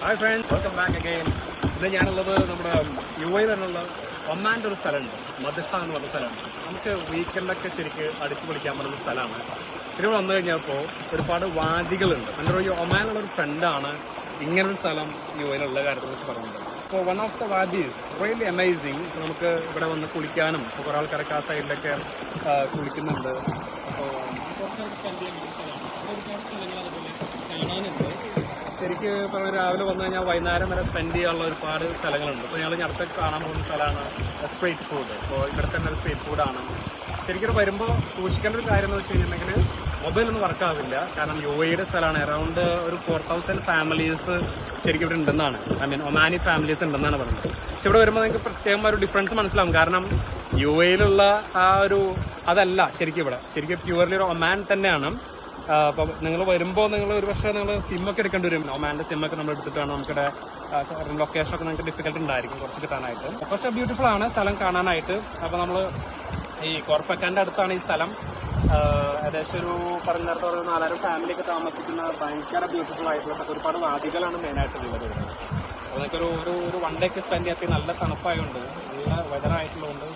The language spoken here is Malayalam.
Hi friends, welcome back again. ഇന്ന് ഞാനുള്ളത് നമ്മുടെ UAE തന്നെയുള്ള ഒമാൻ്റെ ഒരു സ്ഥലമുണ്ട്, മദ്ഹ എന്ന് പറഞ്ഞ സ്ഥലമാണ്. നമുക്ക് വീക്കെൻഡൊക്കെ ശരിക്ക് അടിച്ചു പൊളിക്കാൻ പറ്റുന്ന സ്ഥലമാണ്. ഇവിടെ വന്നു കഴിഞ്ഞപ്പോൾ ഒരുപാട് വാദികളുണ്ട്. എൻ്റെ ഒരു ഒമാനുള്ള ഒരു ഫ്രണ്ടാണ് ഇങ്ങനൊരു സ്ഥലം UAEയിലുള്ള കാര്യത്തെക്കുറിച്ച് പറഞ്ഞത്. അപ്പോൾ one of the wadis really amazing. നമുക്ക് ഇവിടെ വന്ന് കുളിക്കാനും ഇപ്പോൾ കുറേ ആൾക്കാരൊക്കെ ആ സൈഡിലൊക്കെ കുളിക്കുന്നുണ്ട്. അപ്പോൾ കുറച്ചൊക്കെ സ്പെൻഡ് ചെയ്യാൻ പറ്റുന്ന സ്ഥലമാണ്. ഒരുപാട് സ്ഥലങ്ങൾ അതുപോലെ കാണാനുണ്ട്. ശരിക്ക് ഇപ്പോൾ രാവിലെ വന്നു കഴിഞ്ഞാൽ വൈകുന്നേരം വരെ സ്പെൻഡ് ചെയ്യാനുള്ള ഒരുപാട് സ്ഥലങ്ങളുണ്ട്. അപ്പോൾ ഞങ്ങൾ അടുത്തൊക്കെ കാണാൻ പോകുന്ന സ്ഥലമാണ് സ്ട്രീറ്റ് ഫുഡ്. അപ്പോൾ ഇവിടെ തന്നെ ഒരു സ്ട്രീറ്റ് ഫുഡാണ്. ശരിക്കും വരുമ്പോൾ സൂക്ഷിക്കേണ്ട ഒരു കാര്യം എന്ന് വെച്ച് കഴിഞ്ഞിട്ടുണ്ടെങ്കിൽ മൊബൈലൊന്നും വർക്കാവില്ല. കാരണം UAEയുടെ സ്ഥലമാണ്. അറൗണ്ട് ഒരു 4000 ഫാമിലീസ് ശരിക്കും ഇവിടെ ഉണ്ടെന്നാണ്, ഒമാനി ഫാമിലീസ് ഉണ്ടെന്നാണ് പറയുന്നത്. പക്ഷെ ഇവിടെ വരുമ്പോൾ നിങ്ങൾക്ക് പ്രത്യേകം ഒരു ഡിഫറൻസ് മനസ്സിലാവും. കാരണം UAEയിലുള്ള ആ ഒരു അതല്ല ശരിക്കും ഇവിടെ. ശരിക്കും പ്യുവർലി ഒരു ഒമാൻ തന്നെയാണ്. അപ്പോൾ നിങ്ങൾ വരുമ്പോൾ നിങ്ങൾ ഒരു പക്ഷേ നിങ്ങൾ സിമ്മൊക്കെ എടുക്കേണ്ടി വരും. ഒമാൻ്റെ സിമ്മൊക്കെ നമ്മൾ എടുത്തിട്ടാണ് നമുക്കിവിടെ ലൊക്കേഷനൊക്കെ നിങ്ങൾക്ക് ഡിഫിക്കൽട്ട് ഉണ്ടായിരിക്കും കുറച്ച് കിട്ടാനായിട്ട്. പക്ഷേ ബ്യൂട്ടിഫുൾ ആണ് സ്ഥലം കാണാനായിട്ട്. അപ്പോൾ നമ്മൾ ഈ കോർപ്പക്കാൻ്റെ അടുത്താണ് ഈ സ്ഥലം. ഏകദേശം ഒരു പറഞ്ഞ നേരത്തെ ഒരു 4000 ഫാമിലിയൊക്കെ താമസിക്കുന്ന ഭയങ്കര ബ്യൂട്ടിഫുൾ ആയിട്ടുള്ള ഒരുപാട് വാദികളാണ് മെയിനായിട്ടുള്ളത്. അപ്പോൾ നിങ്ങൾക്ക് ഒരു 1 ഡേ ഒക്കെ സ്പെൻഡ് ചെയ്യാത്ത നല്ല തണുപ്പായതുകൊണ്ട് നല്ല വെതറായിട്ടുള്ളതുകൊണ്ട്